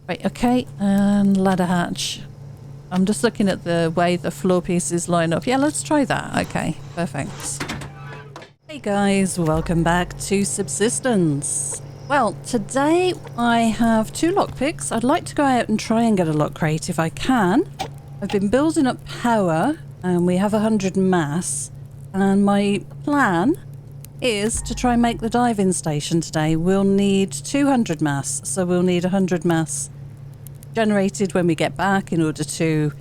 Right, okay, and ladder hatch. I'm just looking at the way the floor pieces line up. Yeah, let's try that. Okay, perfect. Hey guys, welcome back to Subsistence. Well, today I have 2 lockpicks. I'd like to go out and try and get a lock crate if I can. I've been building up power and we have 100 mass. And my plan is to try and make the dive-in station today. We'll need 200 mass, so we'll need 100 mass generated when we get back in order to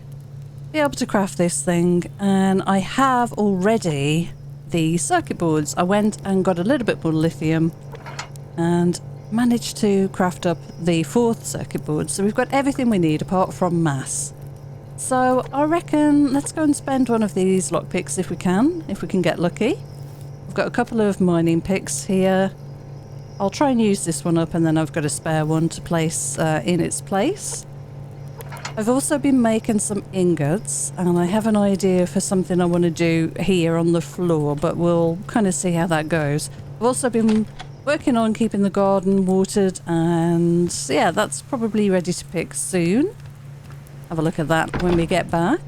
be able to craft this thing. And I have already the circuit boards. I went and got a little bit more lithium and managed to craft up the 4th circuit board. So we've got everything we need apart from mass. So I reckon let's go and spend one of these lockpicks if we can get lucky. I've got a couple of mining picks here. I'll try and use this one up and then I've got a spare one to place in its place. I've also been making some ingots and I have an idea for something I want to do here on the floor, but we'll kind of see how that goes. I've also been working on keeping the garden watered and yeah, that's probably ready to pick soon. Have a look at that when we get back.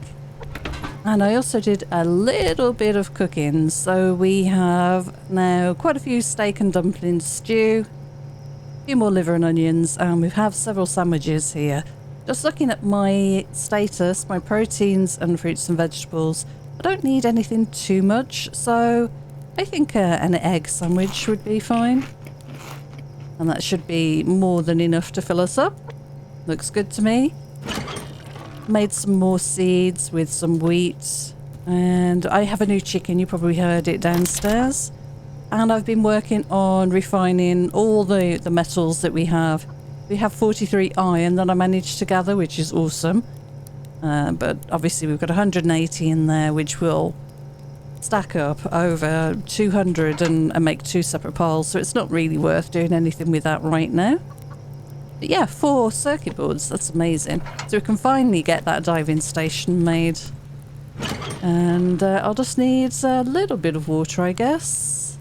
And I also did a little bit of cooking. So we have now quite a few steak and dumpling stew, a few more liver and onions, and we have several sandwiches here. Just looking at my status, my proteins and fruits and vegetables, I don't need anything too much. So I think an egg sandwich would be fine. And that should be more than enough to fill us up. Looks good to me. Made some more seeds with some wheat, and I have a new chicken. You probably heard it downstairs. And I've been working on refining all the metals that we have. We have 43 iron that I managed to gather, which is awesome. But obviously we've got 180 in there, which will stack up over 200 and make 2 separate piles. So it's not really worth doing anything with that right now. But yeah, 4 circuit boards, that's amazing. So we can finally get that diving station made. And I'll just need a little bit of water, I guess.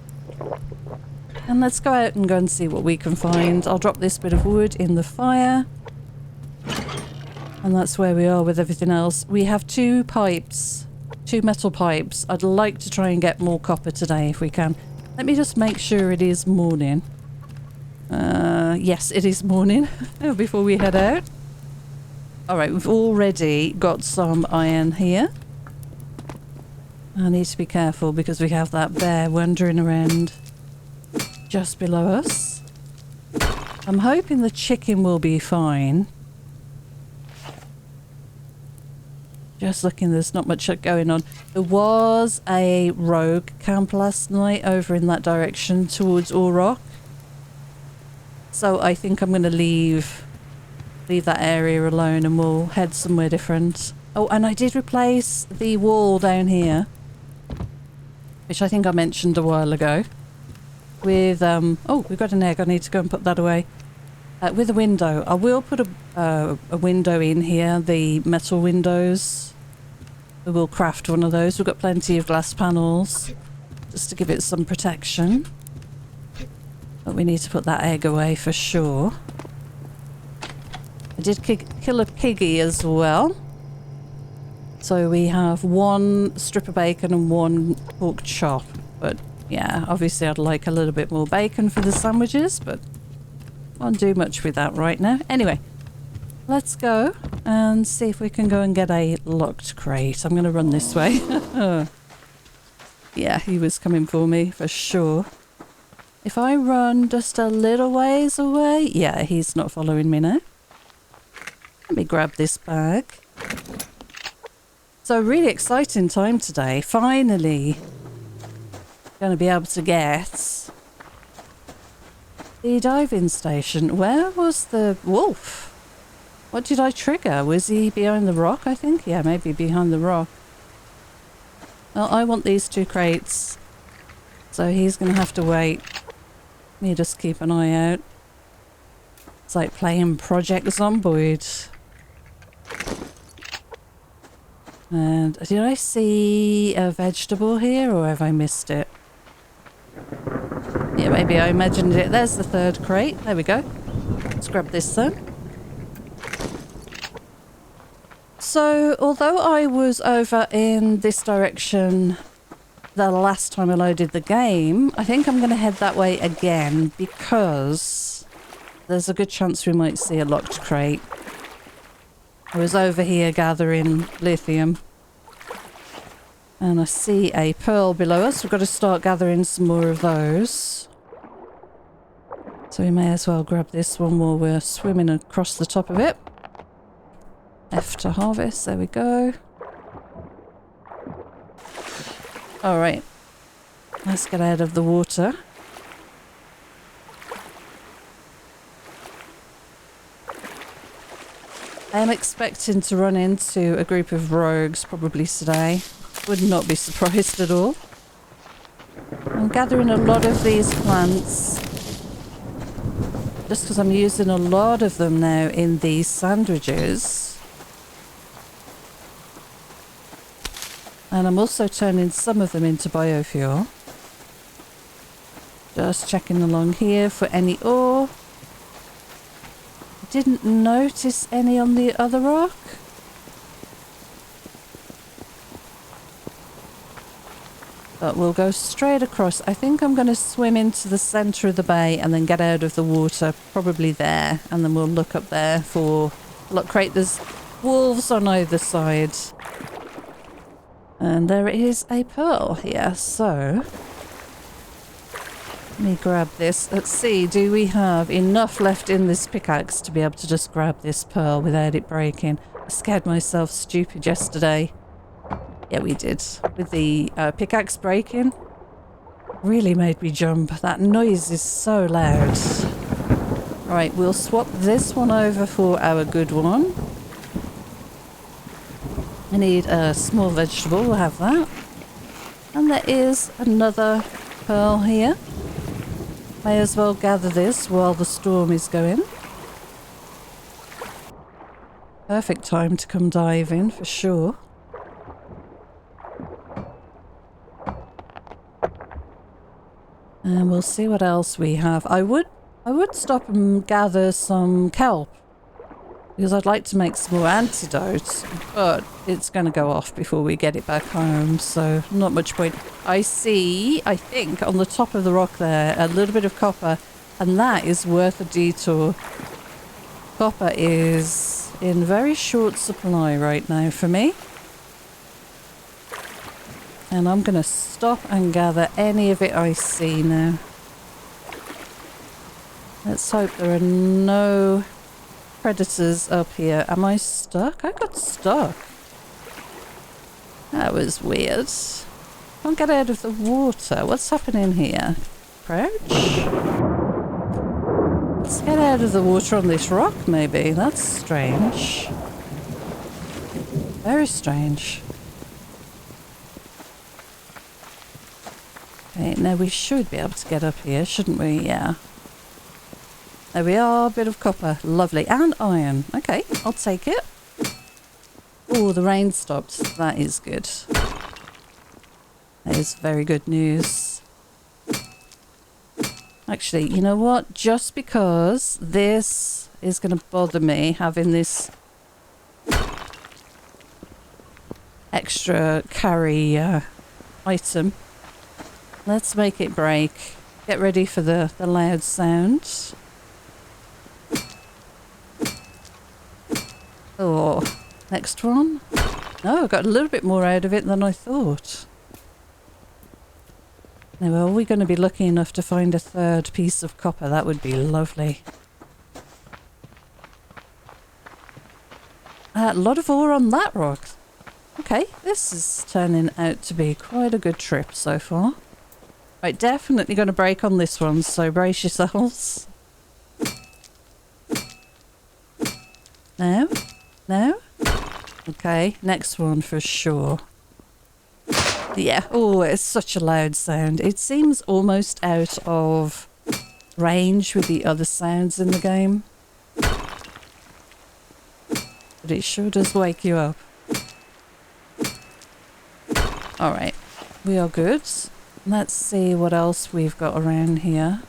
And let's go out and go and see what we can find. I'll drop this bit of wood in the fire. And that's where we are with everything else. We have 2 pipes, 2 metal pipes. I'd like to try and get more copper today if we can. Let me just make sure it is morning. Yes, it is morning before we head out. Alright, we've already got some iron here. I need to be careful because we have that bear wandering around just below us. I'm hoping the chicken will be fine. Just looking, there's not much going on. There was a rogue camp last night over in that direction towards Orrock. So I think I'm going to leave that area alone and we'll head somewhere different. Oh, and I did replace the wall down here, which I think I mentioned a while ago, with, oh, we've got an egg. I need to go and put that away. With a window. I will put a window in here, the metal windows. We will craft one of those. We've got plenty of glass panels just to give it some protection. But we need to put that egg away for sure. I did kill a piggy as well. So we have 1 strip of bacon and 1 pork chop. But yeah, obviously I'd like a little bit more bacon for the sandwiches, but I won't do much with that right now. Anyway, let's go and see if we can go and get a locked crate. I'm going to run this way. Yeah, he was coming for me for sure. If I run just a little ways away, yeah, he's not following me now. Let me grab this bag. So really exciting time today. Finally going to be able to get the diving station. Where was the wolf? What did I trigger? Was he behind the rock, I think? Yeah, maybe behind the rock. Well, I want these 2 crates. So he's going to have to wait. Me just keep an eye out. It's like playing Project Zomboid. And did I see a vegetable here or have I missed it? Yeah, maybe I imagined it. There's the 3rd crate. There we go. Let's grab this then. So, although I was over in this direction the last time I loaded the game, I think I'm going to head that way again because there's a good chance we might see a locked crate. I was over here gathering lithium and I see a pearl below us. We've got to start gathering some more of those. So we may as well grab this one while we're swimming across the top of it. F to harvest, there we go. Alright, let's get out of the water. I am expecting to run into a group of rogues probably today. Would not be surprised at all. I'm gathering a lot of these plants just because I'm using a lot of them now in these sandwiches. And I'm also turning some of them into biofuel. Just checking along here for any ore. Didn't notice any on the other rock. But we'll go straight across. I think I'm going to swim into the centre of the bay and then get out of the water, probably there. And then we'll look up there for... Look, great, there's wolves on either side. And there is a pearl here, so... Let me grab this. Let's see, do we have enough left in this pickaxe to be able to just grab this pearl without it breaking? I scared myself stupid yesterday. Yeah, we did. With the pickaxe breaking. Really made me jump. That noise is so loud. Right, we'll swap this one over for our good one. I need a small vegetable, we'll have that. And there is another pearl here. May as well gather this while the storm is going. Perfect time to come diving for sure. And we'll see what else we have. I would stop and gather some kelp because I'd like to make some more antidotes, but it's going to go off before we get it back home, so not much point. I see, I think, on the top of the rock there, a little bit of copper, and that is worth a detour. Copper is in very short supply right now for me. And I'm going to stop and gather any of it I see now. Let's hope there are no predators up here. Am I stuck? I got stuck. That was weird. Can't get out of the water. What's happening here? Crouch? Let's get out of the water on this rock, maybe. That's strange. Very strange. Okay, now we should be able to get up here, shouldn't we? Yeah. There we are, bit of copper. Lovely. And iron. Okay, I'll take it. Oh, the rain stopped. That is good. That is very good news. Actually, you know what? Just because this is going to bother me, having this extra carry item, let's make it break. Get ready for the loud sound. Oh, next one. No, I got a little bit more out of it than I thought. Now, are we going to be lucky enough to find a third piece of copper? That would be lovely. A lot of ore on that rock. Okay, this is turning out to be quite a good trip so far. Right, definitely going to break on this one, so brace yourselves. No? No? Okay, next one for sure. Yeah, oh, it's such a loud sound. It seems almost out of range with the other sounds in the game. But it sure does wake you up. Alright, we are good. Let's see what else we've got around here.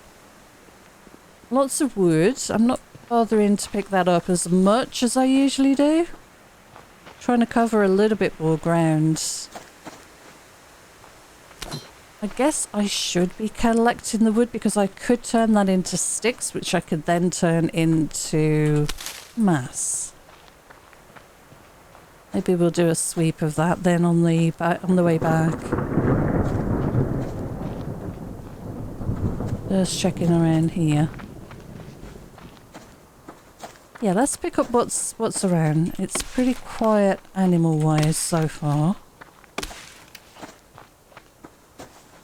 Lots of wood. I'm not bothering to pick that up as much as I usually do. Trying to cover a little bit more ground. I guess I should be collecting the wood because I could turn that into sticks, which I could then turn into mass. Maybe we'll do a sweep of that then on the way back. Just checking around here. Yeah, let's pick up what's around. It's pretty quiet animal-wise so far.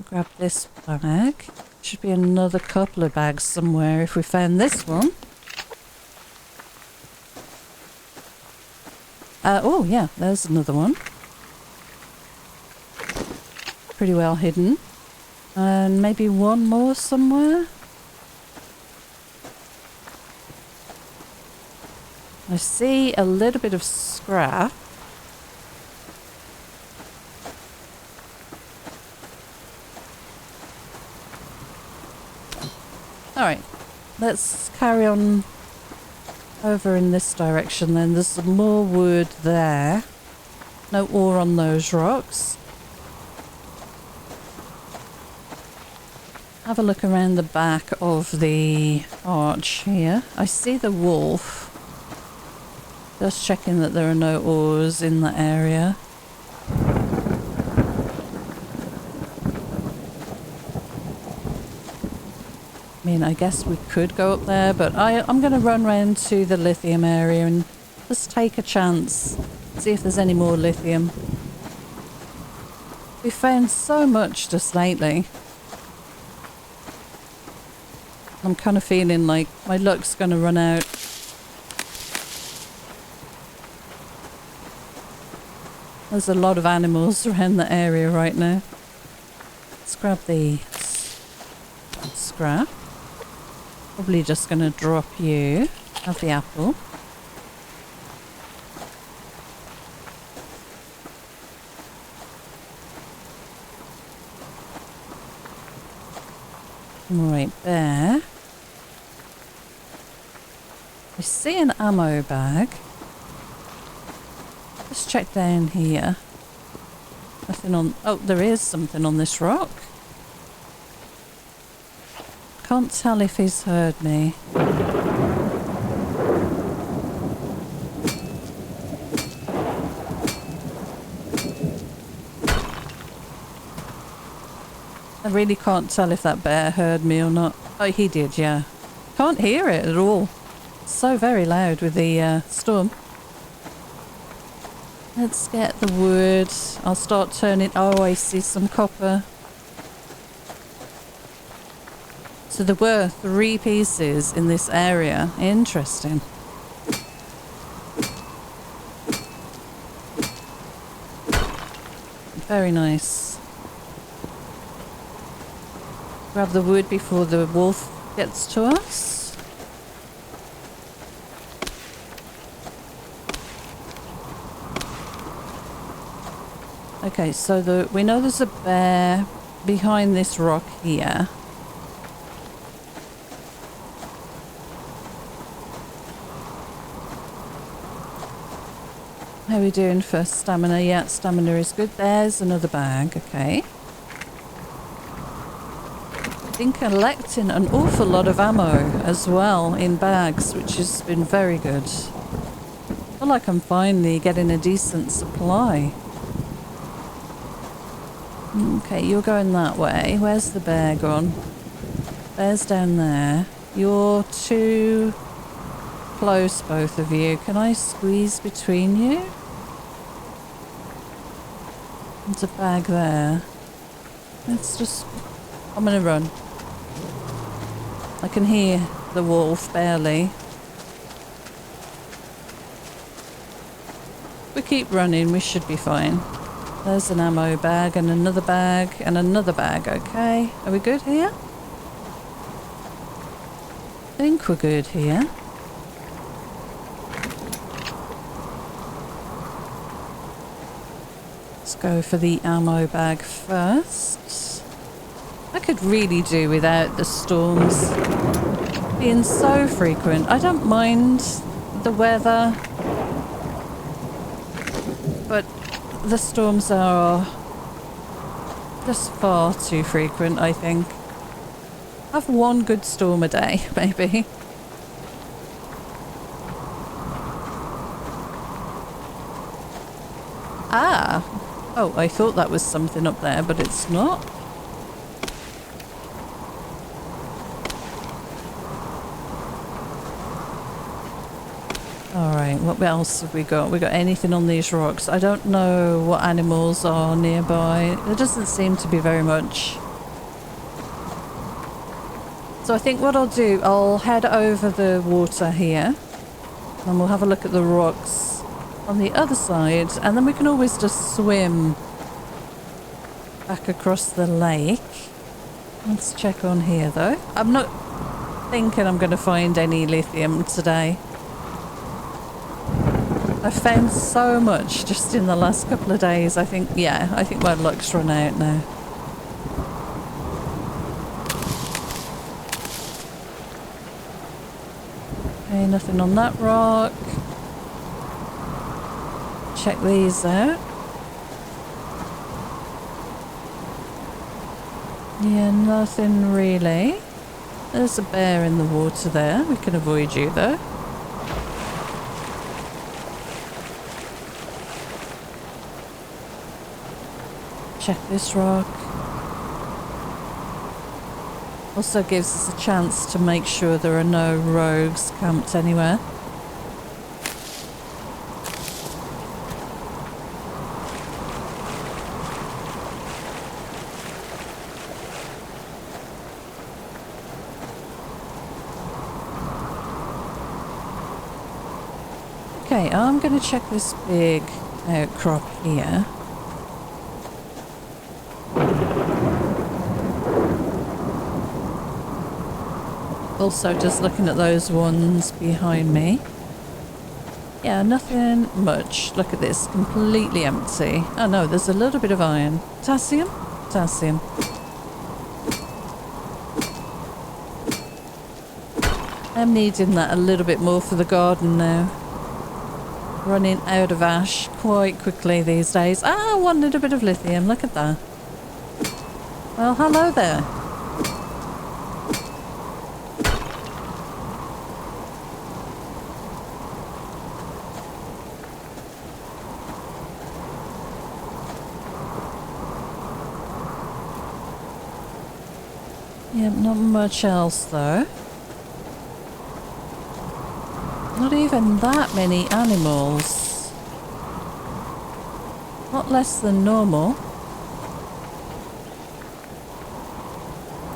Grab this bag. Should be another couple of bags somewhere if we found this one. Oh yeah, there's another one. Pretty well hidden. And maybe one more somewhere. I see a little bit of scrap. Alright, let's carry on over in this direction then. There's some more wood there. No ore on those rocks. Have a look around the back of the arch here. I see the wolf. Just checking that there are no ores in that area. I mean, I guess we could go up there, but I'm going to run round to the lithium area and just take a chance. See if there's any more lithium. We found so much just lately. I'm kind of feeling like my luck's going to run out. There's a lot of animals around the area right now. Let's grab the scrap. Probably just going to drop you. Have the apple. Right there. I see an ammo bag. Let's check down here. Nothing on... Oh, there is something on this rock. Can't tell if he's heard me. I really can't tell if that bear heard me or not. Oh, he did, yeah. Can't hear it at all. It's so very loud with the storm. Let's get the wood. I'll start turning... Oh, I see some copper. So there were 3 pieces in this area. Interesting. Very nice. Grab the wood before the wolf gets to us. Okay, so we know there's a bear behind this rock here. How are we doing for stamina? Yeah, stamina is good. There's another bag, okay. Been collecting an awful lot of ammo as well in bags, which has been very good. I feel like I'm finally getting a decent supply. Okay, you're going that way. Where's the bear gone? Bear's down there. You're too close, both of you. Can I squeeze between you? There's a bag there. Let's just... I'm gonna run. I can hear the wolf barely. We keep running, we should be fine. There's an ammo bag and another bag and another bag, okay. Are we good here? I think we're good here. Let's go for the ammo bag first. I could really do without the storms being so frequent. I don't mind the weather. But the storms are just far too frequent, I think. Have one good storm a day, maybe. Ah! Oh, I thought that was something up there, but it's not. Alright, what else have we got? We got anything on these rocks? I don't know what animals are nearby. There doesn't seem to be very much. So I think what I'll do, I'll head over the water here. And we'll have a look at the rocks on the other side. And then we can always just swim back across the lake. Let's check on here though. I'm not thinking I'm going to find any lithium today. I've found so much just in the last couple of days. I think my luck's run out now. Okay, nothing on that rock. Check these out. Yeah, nothing really. There's a bear in the water there. We can avoid you though. Check this rock. Also gives us a chance to make sure there are no rogues camped anywhere. Okay, I'm going to check this big outcrop here. Also just looking at those ones behind me. Yeah, nothing much. Look at this, completely empty. Oh no, there's a little bit of iron. Potassium? Potassium. I'm needing that a little bit more for the garden now. Running out of ash quite quickly these days. Ah, one little bit of lithium, look at that. Well, hello there. Yep, not much else though. Not even that many animals. Lot less than normal.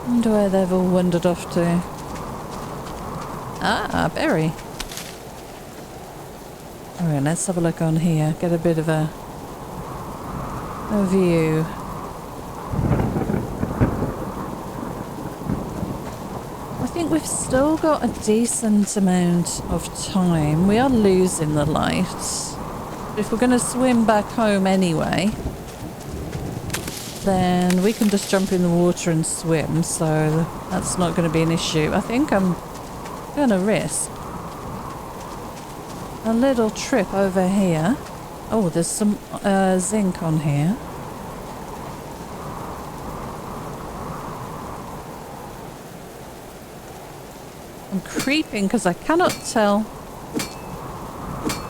Wonder where they've all wandered off to. Ah, berry. Alright, let's have a look on here. Get a bit of a view. I think we've still got a decent amount of time. We are losing the light. If we're going to swim back home anyway, then we can just jump in the water and swim, so that's not going to be an issue. I think I'm going to risk a little trip over here. Oh, there's some zinc on here. I'm creeping because I cannot tell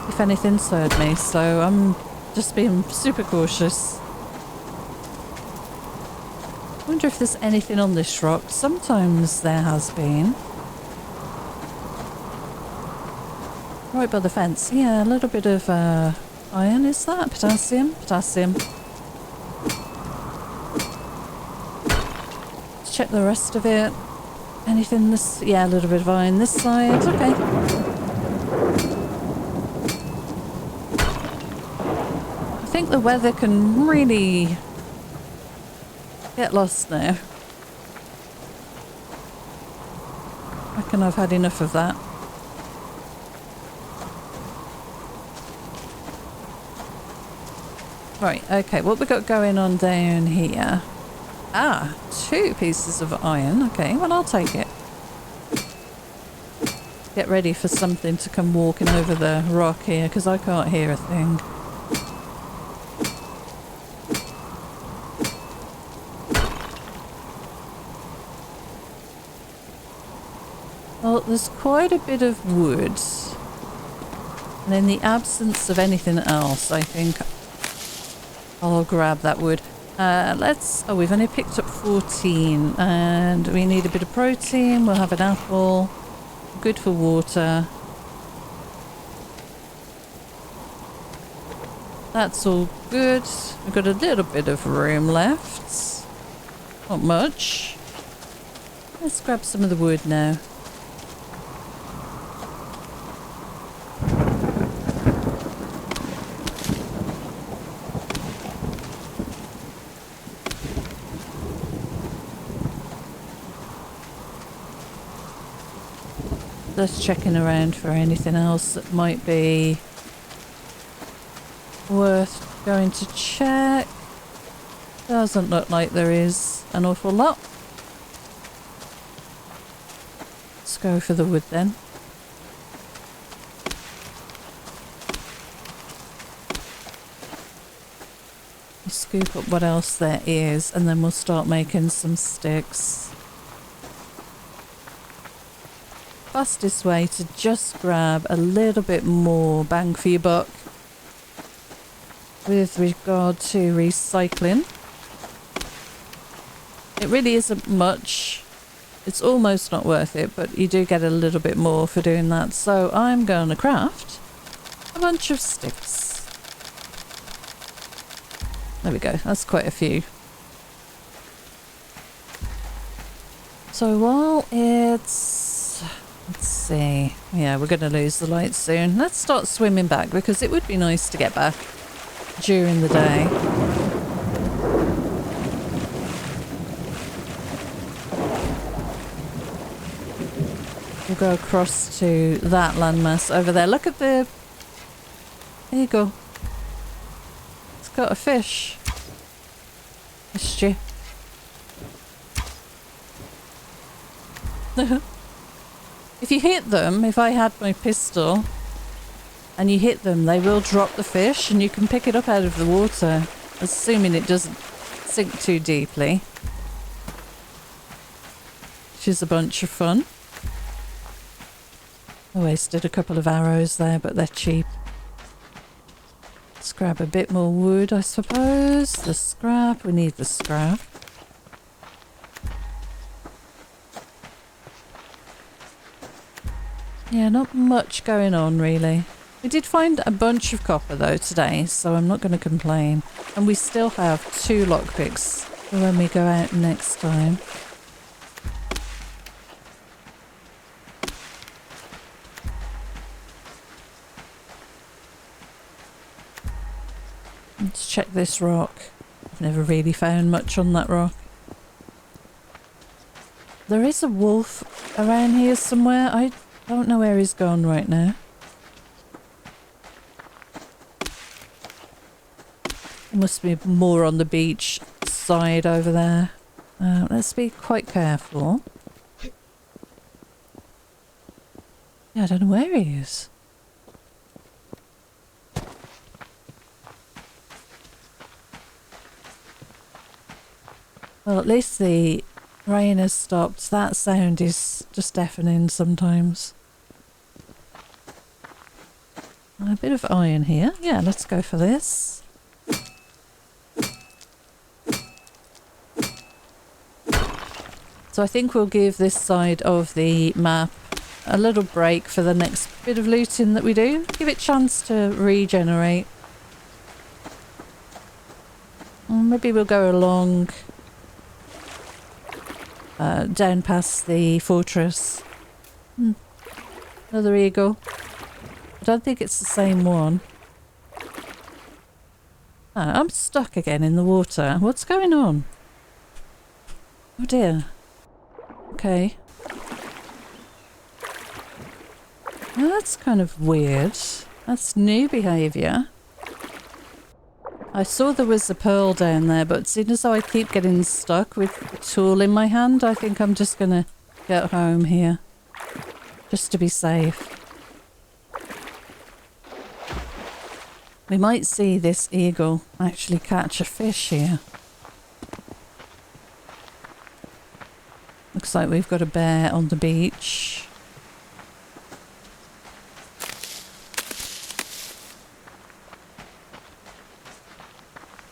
if anything's heard me, so I'm just being super cautious. I wonder if there's anything on this rock. Sometimes there has been. Right by the fence. Yeah, a little bit of iron, is that? Potassium? Potassium. Let's check the rest of it. Anything this... yeah, a little bit of iron this side. Okay. I think the weather can really get lost now. I reckon I've had enough of that. Right, okay, what we got going on down here? Ah, 2 pieces of iron. Okay, well, I'll take it. Get ready for something to come walking over the rock here, because I can't hear a thing. There's quite a bit of wood. And in the absence of anything else, I think I'll grab that wood. Oh, we've only picked up 14 and we need a bit of protein. We'll have an apple. Good for water. That's all good. We've got a little bit of room left. Not much. Let's grab some of the wood now. Just checking around for anything else that might be worth going to check. Doesn't look like there is an awful lot. Let's go for the wood then. We'll scoop up what else there is and then we'll start making some sticks. Fastest way to just grab a little bit more bang for your buck with regard to recycling. It really isn't much. It's almost not worth it, but you do get a little bit more for doing that. So I'm going to craft a bunch of sticks. There we go. That's quite a few. So while it's... Let's see. Yeah, we're going to lose the light soon. Let's start swimming back because it would be nice to get back during the day. We'll go across to that landmass over there. Look at the... There you go. It's got a fish. Missed you. If you hit them, if I had my pistol and you hit them, they will drop the fish and you can pick it up out of the water, assuming it doesn't sink too deeply. Which is a bunch of fun. I wasted a couple of arrows there, but they're cheap. Let's grab a bit more wood, I suppose. The scrap, we need the scrap. Yeah, not much going on really. We did find a bunch of copper though today, so I'm not going to complain. And we still have 2 lockpicks for when we go out next time. Let's check this rock. I've never really found much on that rock. There is a wolf around here somewhere. I don't know where he's gone right now. Must be more on the beach side over there. Let's be quite careful. Yeah, I don't know where he is. Well, at least the rain has stopped. That sound is just deafening sometimes. A bit of iron here. Yeah, let's go for this. So I think we'll give this side of the map a little break for the next bit of looting that we do. Give it a chance to regenerate. Maybe we'll go along down past the fortress. Another eagle. I don't think it's the same one. Ah, I'm stuck again in the water. What's going on? Oh dear. Okay. Well, that's kind of weird. That's new behaviour. I saw there was a pearl down there, but seeing as though I keep getting stuck with a tool in my hand, I think I'm just going to get home here. Just to be safe. We might see this eagle actually catch a fish here. Looks like we've got a bear on the beach.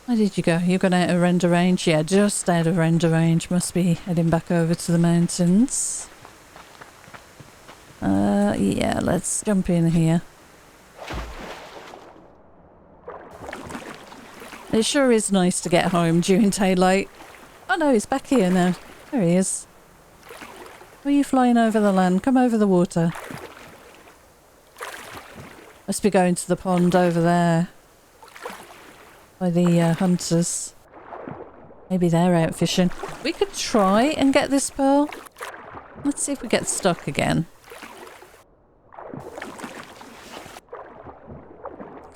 Where did you go? You got out of render range? Yeah, just out of render range. Must be heading back over to the mountains. Yeah, let's jump in here. It sure is nice to get home during daylight. Oh no, he's back here now. There he is. Were you flying over the land? Come over the water. Must be going to the pond over there. By the hunters. Maybe they're out fishing. We could try and get this pearl. Let's see if we get stuck again.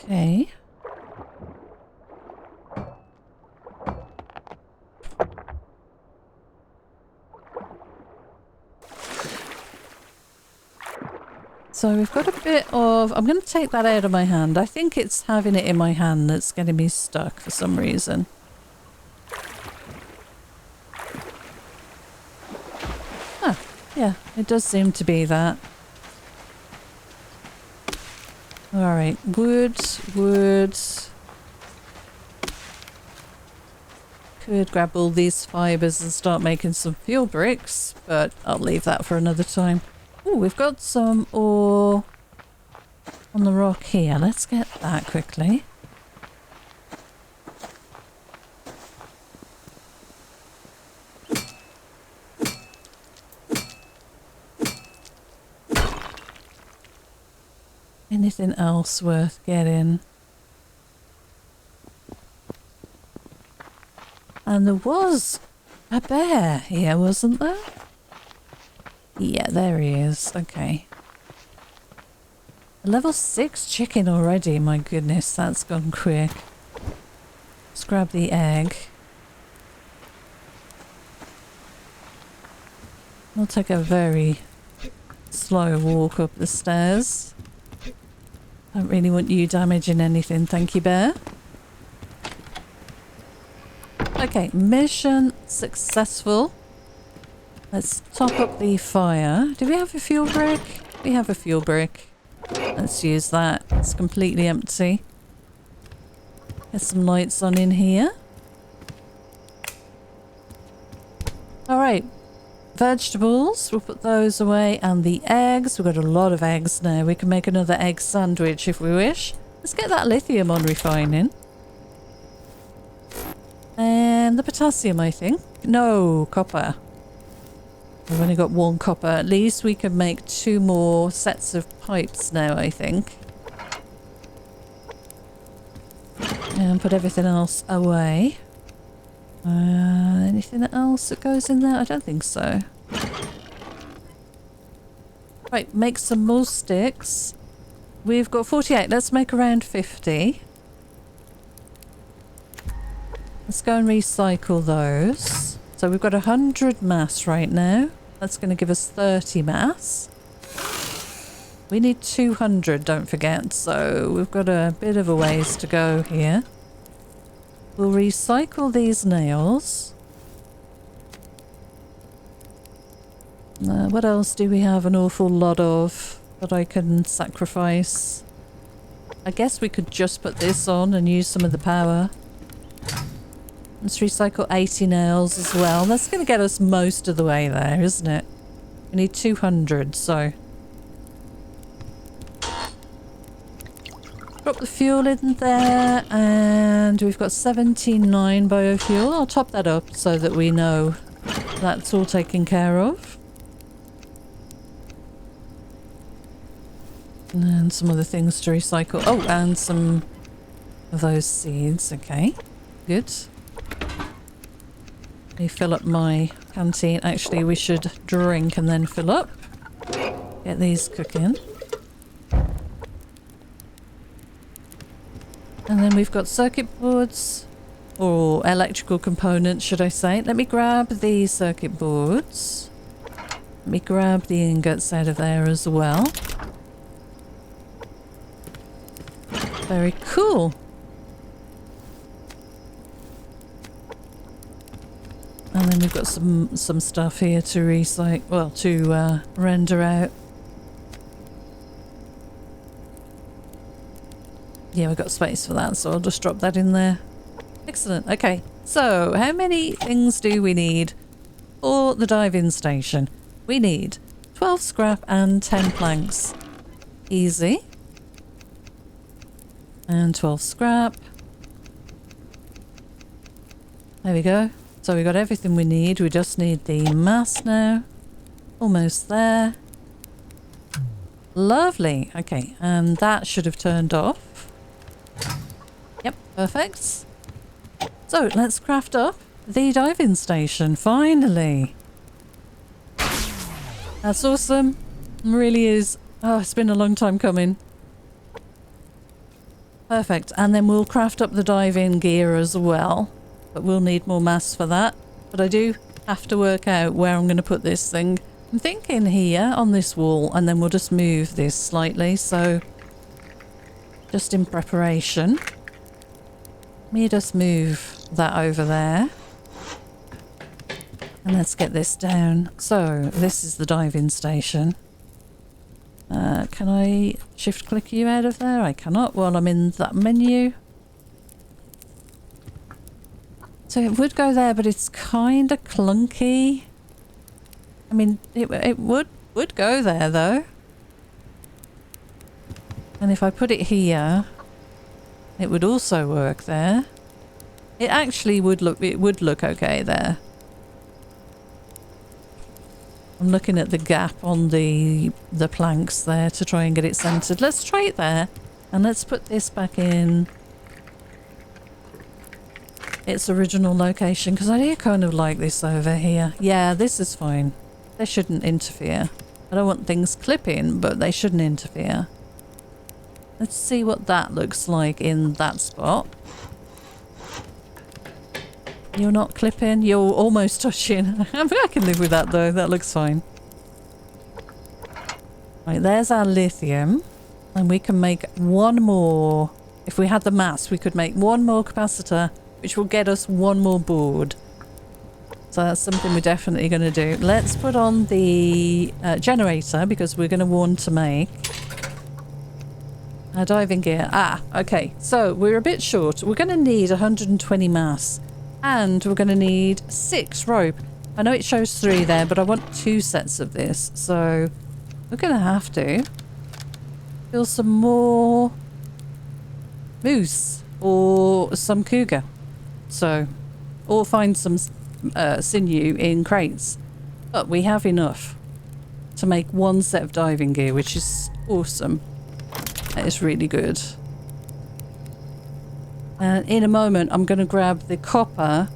Okay. So we've got a bit of... I'm going to take that out of my hand. I think it's having it in my hand that's getting me stuck for some reason. Ah, yeah, it does seem to be that. Alright, wood. Could grab all these fibres and start making some fuel bricks, but I'll leave that for another time. Oh, we've got some ore on the rock here. Let's get that quickly. Anything else worth getting? And there was a bear here, wasn't there? Yeah, there he is. Okay. A level 6 chicken already. My goodness, that's gone quick. Let's grab the egg. We'll take a very slow walk up the stairs. Don't really want you damaging anything, thank you, bear. Okay, mission successful. Let's top up the fire. Do we have a fuel brick? We have a fuel brick. Let's use that. It's completely empty. Get some lights on in here. Alright. Vegetables, we'll put those away. And the eggs. We've got a lot of eggs now. We can make another egg sandwich if we wish. Let's get that lithium on refining. And the potassium, I think. No, copper. We've only got one copper. At least we can make 2 more sets of pipes now, I think. And put everything else away. Anything else that goes in there? I don't think so. Right, make some more sticks. We've got 48. Let's make around 50. Let's go and recycle those. So we've got 100 mass right now. That's going to give us 30 mass. We need 200, don't forget. So we've got a bit of a ways to go here. We'll recycle these nails. What else do we have an awful lot of that I can sacrifice? I guess we could just put this on and use some of the power. Let's recycle 80 nails as well. That's going to get us most of the way there, isn't it? We need 200, so... Drop the fuel in there, and we've got 79 biofuel. I'll top that up so that we know that's all taken care of. And some other things to recycle. Oh, and some of those seeds. Okay, good. Let me fill up my canteen. Actually, we should drink and then fill up. Get these cooking. And then we've got circuit boards, or electrical components, should I say. Let me grab the circuit boards. Let me grab the ingots out of there as well. Very cool. And then we've got some stuff here to recycle, well, to render out. Yeah, we've got space for that, so I'll just drop that in there. Excellent. Okay. So, how many things do we need for the dive-in station? We need 12 scrap and 10 planks. Easy. And 12 scrap. There we go. So we got everything we need. We just need the mast now. Almost there. Lovely. Okay, and that should have turned off. Yep, perfect. So let's craft up the diving station, finally. That's awesome. It really is. Oh, it's been a long time coming. Perfect. And then we'll craft up the dive-in gear as well. But we'll need more mass for that. But I do have to work out where I'm going to put this thing. I'm thinking here on this wall, and then we'll just move this slightly. So just in preparation. Let me just move that over there. And let's get this down. So this is the dive-in station. Can I shift click you out of there? I cannot while I'm in that menu. So it would go there, but it's kind of clunky. I mean, it would go there though. And if I put it here, it would also work there. It actually would look okay there. I'm looking at the gap on the planks there to try and get it centered. Let's try it there, and let's put this back in its original location, because I do kind of like this over here. Yeah, this is fine. They shouldn't interfere. I don't want things clipping, but they shouldn't interfere. Let's see what that looks like in that spot. You're not clipping, you're almost touching. I can live with that though, that looks fine. Right, there's our lithium. And we can make one more. If we had the mass, we could make one more capacitor, which will get us one more board. So that's something we're definitely going to do. Let's put on the generator, because we're going to want to make our diving gear. Ah, okay. So we're a bit short. We're going to need 120 mass. And we're going to need 6 rope. I know it shows 3 there, but I want 2 sets of this. So we're going to have to kill some more moose or some cougar. So, or find some sinew in crates. But we have enough to make 1 set of diving gear, which is awesome. That is really good. And in a moment, I'm going to grab the copper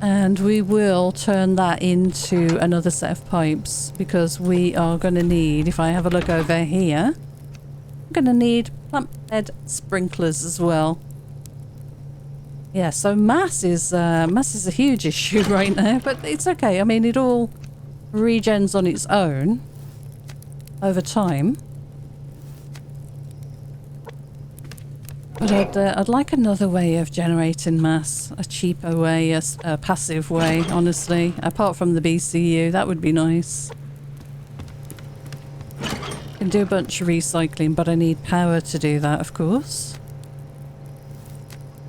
and we will turn that into another set of pipes, because we are going to need, if I have a look over here, I'm going to need plant bed sprinklers as well. Yeah, so mass is a huge issue right now, but it's okay. I mean, it all regens on its own over time. But I'd like another way of generating mass, a cheaper way, a passive way, honestly. Apart from the BCU, that would be nice. I can do a bunch of recycling, but I need power to do that, of course.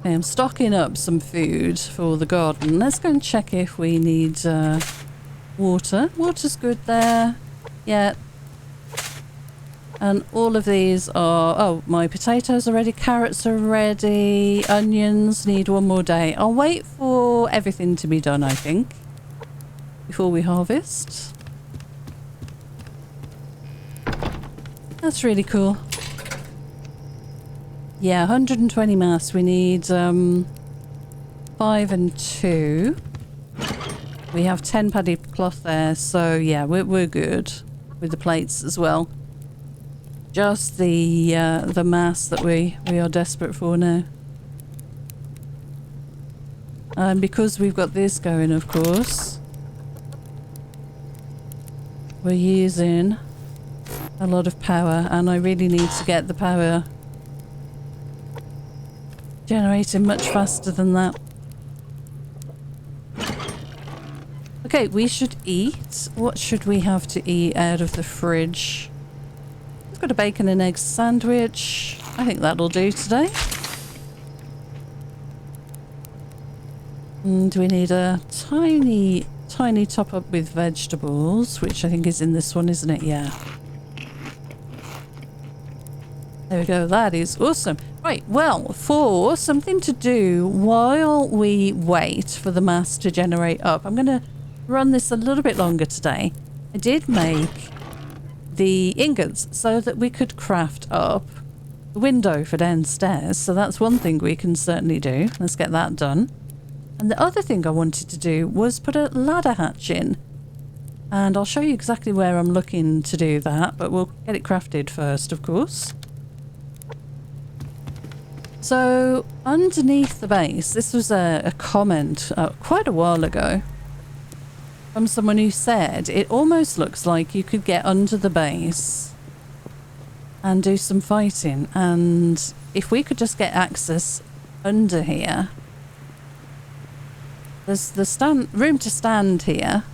Okay, I'm stocking up some food for the garden. Let's go and check if we need water. Water's good there. Yeah. And all of these are... Oh, my potatoes are ready. Carrots are ready. Onions need 1 more day. I'll wait for everything to be done, I think, before we harvest. That's really cool. Yeah, 120 mass. We need 5 and 2. We have 10 padded cloth there, so yeah, we're good with the plates as well. Just the mass that we are desperate for now. And because we've got this going, of course, we're using a lot of power, and I really need to get the power generating much faster than that. Okay, we should eat. What should we have to eat out of the fridge? Got a bacon and egg sandwich. I think that'll do today. And we need a tiny top up with vegetables, which I think is in this one, isn't it? Yeah. There we go. That is awesome. Right, well, for something to do while we wait for the mass to generate up, I'm going to run this a little bit longer today. I did make the ingots so that we could craft up the window for downstairs. So that's one thing we can certainly do. Let's get that done. And the other thing I wanted to do was put a ladder hatch in. And I'll show you exactly where I'm looking to do that, but we'll get it crafted first, of course. So underneath the base, this was a comment quite a while ago from someone who said it almost looks like you could get under the base and do some fighting. And if we could just get access under here, there's the room to stand here,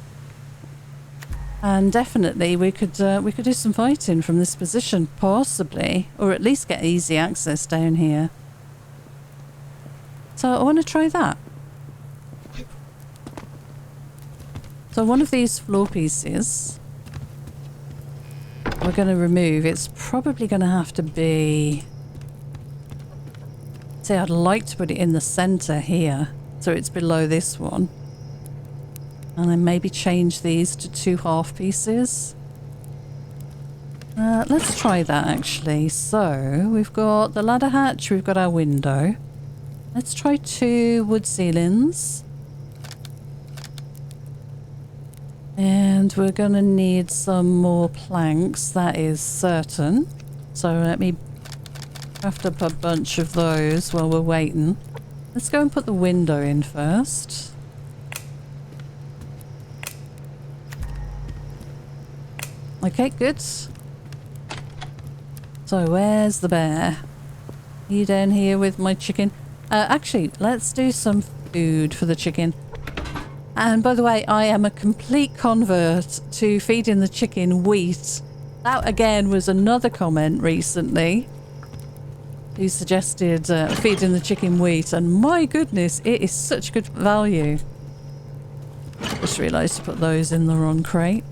and definitely we could do some fighting from this position, possibly, or at least get easy access down here. So I want to try that. So one of these floor pieces we're going to remove. It's probably going to have to be... See, I'd like to put it in the center here, so it's below this one. And then maybe change these to 2 half pieces. Let's try that actually. So we've got the ladder hatch, we've got our window. Let's try 2 wood ceilings. And we're going to need some more planks, that is certain. So let me craft up a bunch of those while we're waiting. Let's go and put the window in first. Okay, good. So where's the bear? Are you down here with my chicken? Actually, let's do some food for the chicken. And by the way, I am a complete convert to feeding the chicken wheat. That again was another comment recently who suggested feeding the chicken wheat, and my goodness, it is such good value. Just realised to put those in the wrong crate.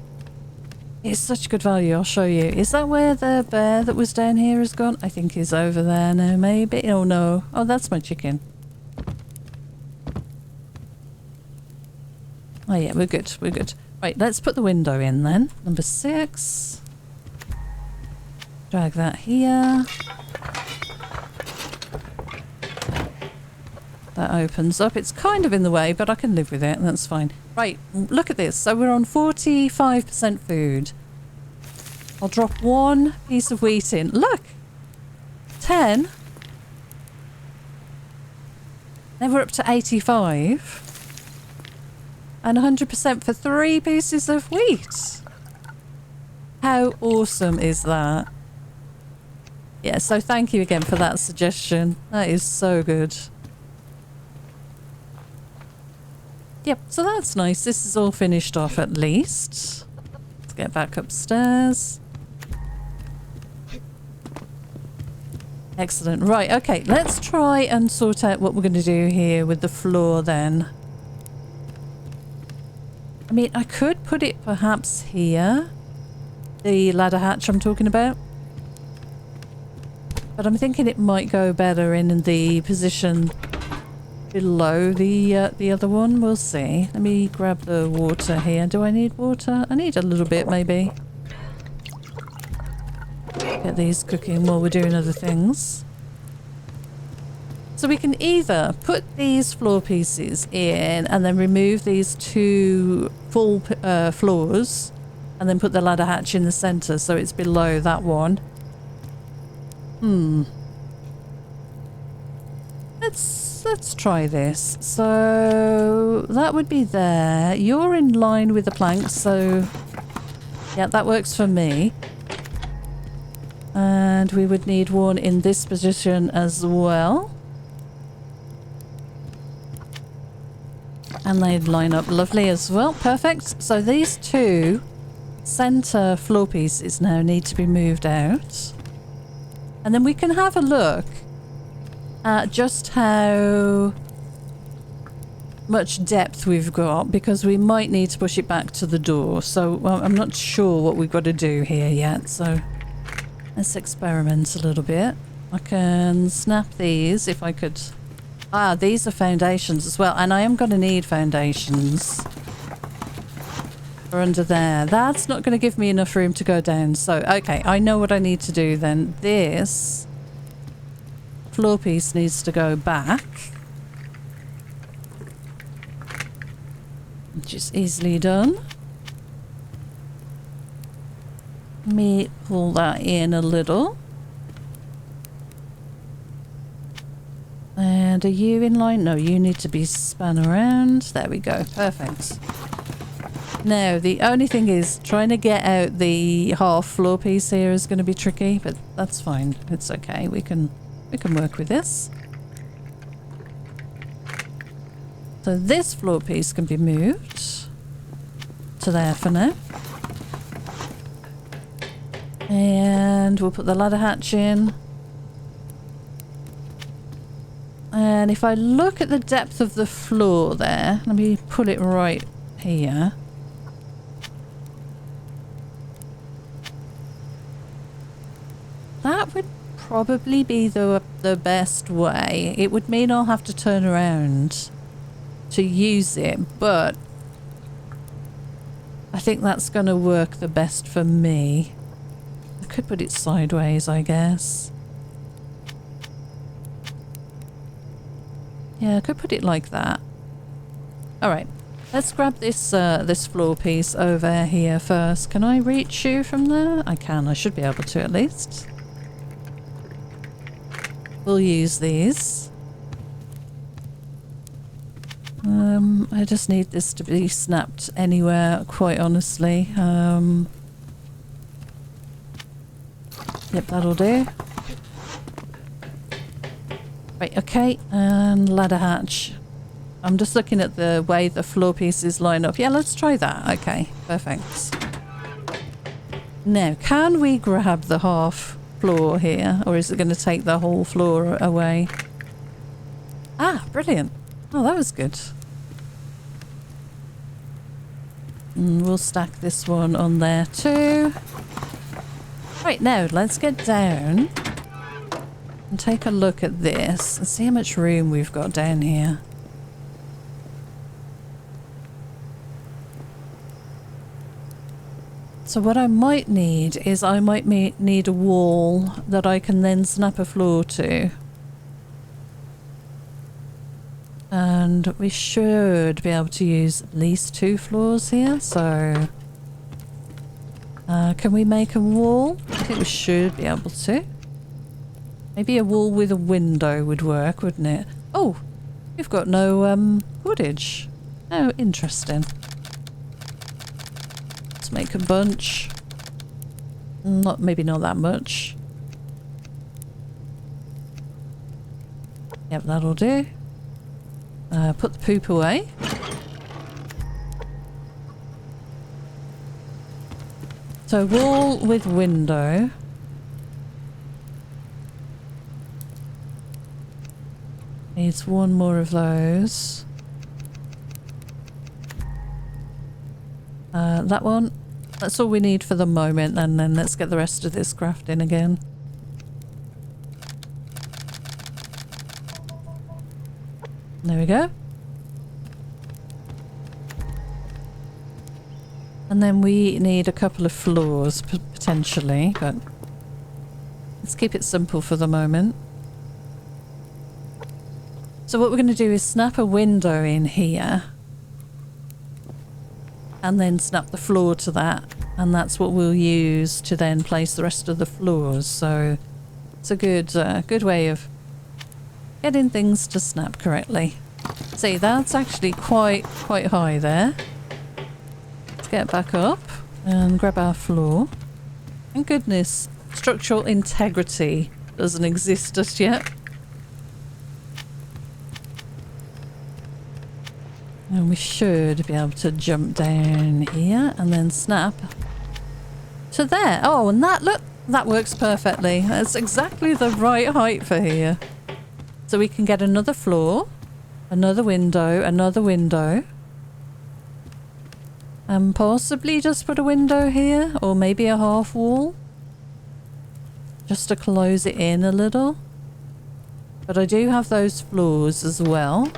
It's such good value, I'll show you. Is that where the bear that was down here has gone? I think he's over there now, maybe. Oh no. Oh, that's my chicken. Oh yeah, we're good, we're good. Right, let's put the window in then. Number 6. Drag that here. That opens up. It's kind of in the way, but I can live with it. That's fine. Right, look at this. So we're on 45% food. I'll drop 1 piece of wheat in. Look! 10. Now we're up to 85. And 100% for 3 pieces of wheat. How awesome is that? Yeah, so thank you again for that suggestion. That is so good. Yep, so that's nice. This is all finished off at least. Let's get back upstairs. Excellent. Right, okay, let's try and sort out what we're going to do here with the floor then. I mean, I could put it perhaps here. The ladder hatch I'm talking about. But I'm thinking it might go better in the position below the other one. We'll see. Let me grab the water here. Do I need water? I need a little bit maybe. Get these cooking while we're doing other things. So we can either put these floor pieces in and then remove these 2 full floors and then put the ladder hatch in the center so it's below that one. Let's try this. So that would be there. You're in line with the planks, so yeah, that works for me. And we would need 1 in this position as well. And they'd line up lovely as well. Perfect. So these 2 center floor pieces now need to be moved out. And then we can have a look at just how much depth we've got because we might need to push it back to the door. So well, I'm not sure what we've got to do here yet. So let's experiment a little bit. I can snap these if I could. Ah, these are foundations as well. And I am going to need foundations for under there. That's not going to give me enough room to go down. So, okay, I know what I need to do then. This floor piece needs to go back. Which is easily done. Let me pull that in a little. And are you in line? No, you need to be spun around. There we go. Perfect. Now, the only thing is trying to get out the half floor piece here is going to be tricky, but that's fine. It's okay. We can work with this. So this floor piece can be moved to there for now. And we'll put the ladder hatch in. And if I look at the depth of the floor there, let me put it right here. That would probably be the best way. It would mean I'll have to turn around to use it, but I think that's going to work the best for me. I could put it sideways, I guess. Yeah, I could put it like that. Alright, let's grab this this floor piece over here first. Can I reach you from there? I can, I should be able to at least. We'll use these. I just need this to be snapped anywhere, quite honestly. Yep, that'll do. Right, okay, and ladder hatch. I'm just looking at the way the floor pieces line up. Yeah, let's try that. Okay, perfect. Now, can we grab the half floor here, or is it going to take the whole floor away? Ah, brilliant. Oh, that was good. And we'll stack this one on there too. Right, now let's get down and take a look at this and see how much room we've got down here. So what I might need is I might need a wall that I can then snap a floor to. And we should be able to use at least 2 floors here, so can we make a wall? I think we should be able to. Maybe a wall with a window would work, wouldn't it? Oh, we've got no footage. Oh, interesting. Let's make a bunch. Maybe not that much. Yep, that'll do. Put the poop away. So wall with window. Needs one more of those. That one. That's all we need for the moment, and then let's get the rest of this crafting again. There we go. And then we need a couple of floors, potentially, but let's keep it simple for the moment. So what we're going to do is snap a window in here and then snap the floor to that, and that's what we'll use to then place the rest of the floors. So it's a good way of getting things to snap correctly. See, that's actually quite high there. Let's get back up and grab our floor. Thank goodness structural integrity doesn't exist just yet. And we should be able to jump down here and then snap to there. Oh, and look, that works perfectly. That's exactly the right height for here. So we can get another floor. Another window, another window. And possibly just put a window here, or maybe a half wall. Just to close it in a little. But I do have those floors as well.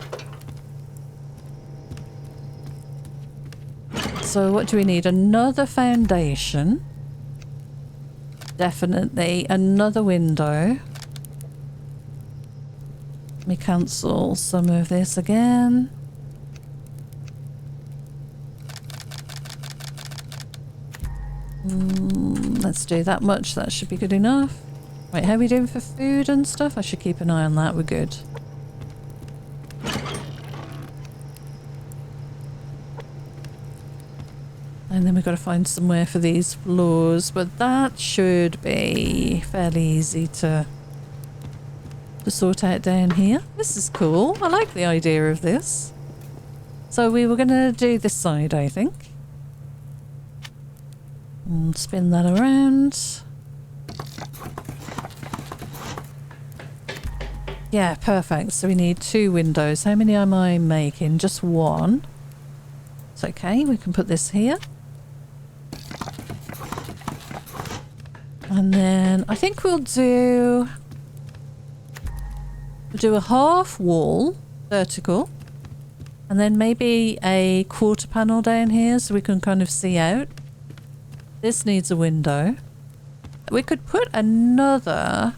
So what do we need? Another foundation. Definitely another window. Let me cancel some of this again. Let's do that much. That should be good enough. Right, how are we doing for food and stuff? I should keep an eye on that. We're good. And then we've got to find somewhere for these floors, but that should be fairly easy to sort out down here. This is cool. I like the idea of this. So we were going to do this side, I think. And spin that around. Yeah, perfect. So we need 2 windows. How many am I making? Just 1. It's okay. We can put this here. And then I think we'll do a half wall, vertical, and then maybe a quarter panel down here so we can kind of see out. This needs a window. We could put another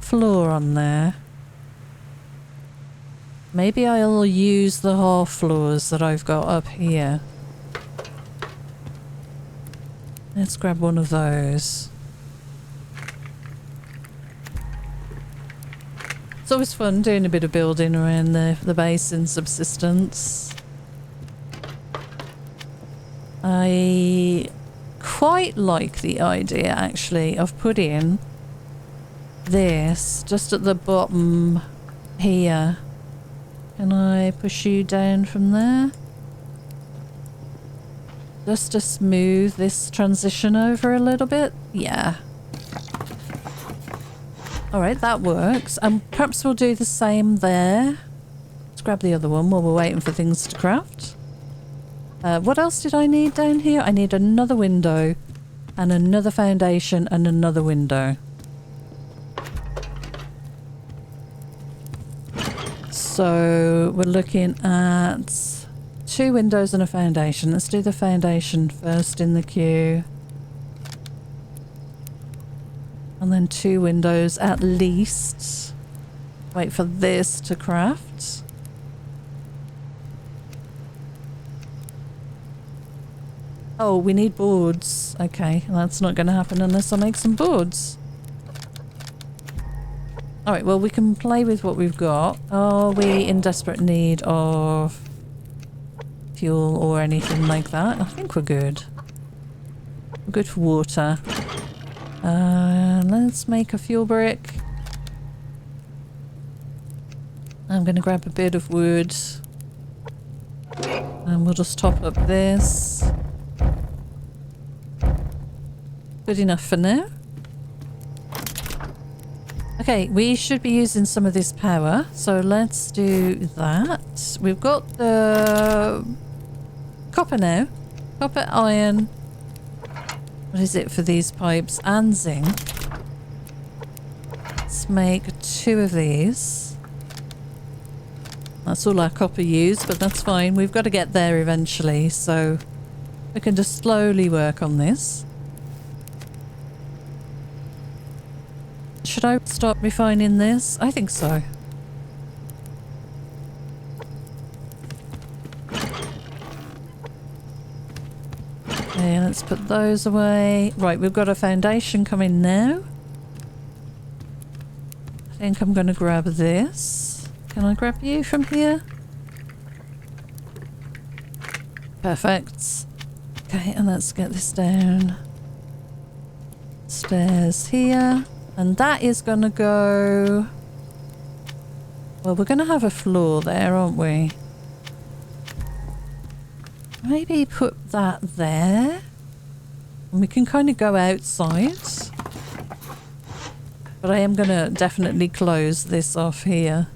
floor on there. Maybe I'll use the half floors that I've got up here. Let's grab one of those. It's always fun doing a bit of building around the base in Subsistence. I quite like the idea actually of putting this just at the bottom here. Can I push you down from there? Just to smooth this transition over a little bit. Yeah. Alright, that works. And perhaps we'll do the same there. Let's grab the other one while we're waiting for things to craft. What else did I need down here? I need another window and another foundation and another window. So we're looking at 2 windows and a foundation. Let's do the foundation first in the queue. And then 2 windows at least. Wait for this to craft. Oh, we need boards. Okay, that's not going to happen unless I make some boards. Alright, well we can play with what we've got. Are we in desperate need of fuel or anything like that? I think we're good. We're good for water. Let's make a fuel brick. I'm going to grab a bit of wood. And we'll just top up this. Good enough for now. Okay, we should be using some of this power, so let's do that. We've got the copper now. Copper, iron. What is it for these pipes? And zinc. Let's make 2 of these. That's all our copper used, but that's fine. We've got to get there eventually, so we can just slowly work on this. Should I stop refining this? I think so. Okay, let's put those away. Right, we've got a foundation coming now. I think I'm going to grab this. Can I grab you from here? Perfect. Okay, and let's get this down. Stairs here. And that is going to go... Well, we're going to have a floor there, aren't we? Maybe put that there. And we can kind of go outside. But I am going to definitely close this off here.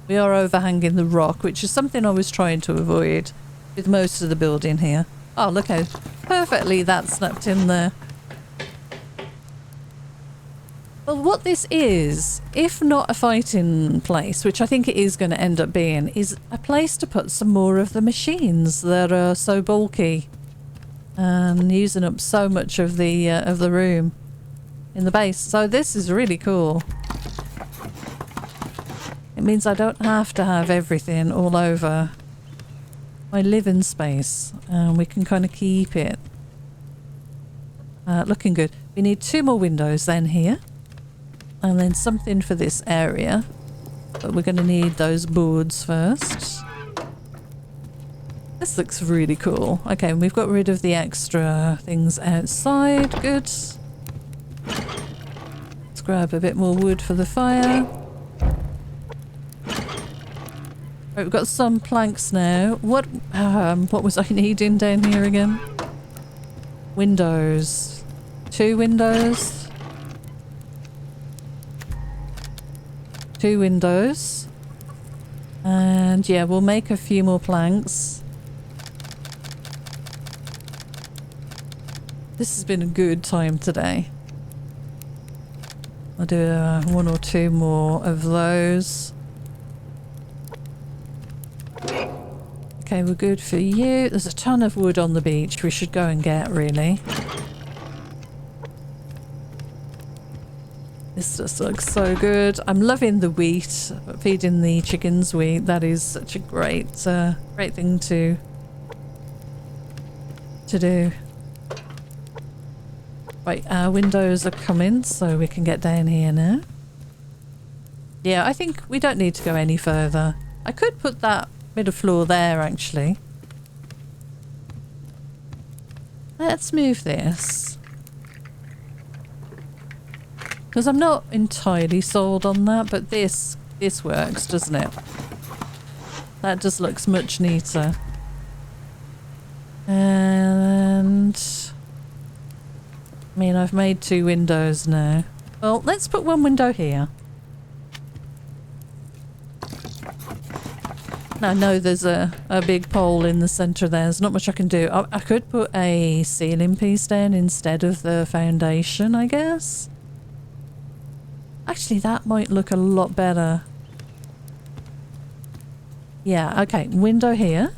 We are overhanging the rock, which is something I was trying to avoid with most of the building here. Oh, look how perfectly that snapped in there. Well, what this is, if not a fighting place, which I think it is going to end up being, is a place to put some more of the machines that are so bulky and using up so much of the room in the base. So this is really cool. It means I don't have to have everything all over my living space, and we can kind of keep it looking good. We need 2 more windows then here, and then something for this area, but we're going to need those boards first. This looks really cool. Okay, we've got rid of the extra things outside. Good. Let's grab a bit more wood for the fire. Right, we've got some planks now. What was I needing down here again? Windows. 2 windows. 2 windows. And yeah, we'll make a few more planks. This has been a good time today. I'll do 1 or 2 more of those. Okay, we're good for you. There's a ton of wood on the beach we should go and get, really. This just looks so good. I'm loving the wheat, feeding the chickens wheat. That is such a great thing to do. Right, our windows are coming, so we can get down here now. Yeah, I think we don't need to go any further. I could put that bit of floor there, actually. Let's move this. Because I'm not entirely sold on that, but this works, doesn't it? That just looks much neater. And I mean, I've made 2 windows now. Well, let's put 1 window here. Now, I know there's a big pole in the centre there. There's not much I can do. I could put a ceiling piece down instead of the foundation, I guess. Actually, that might look a lot better. Yeah, okay. Window here.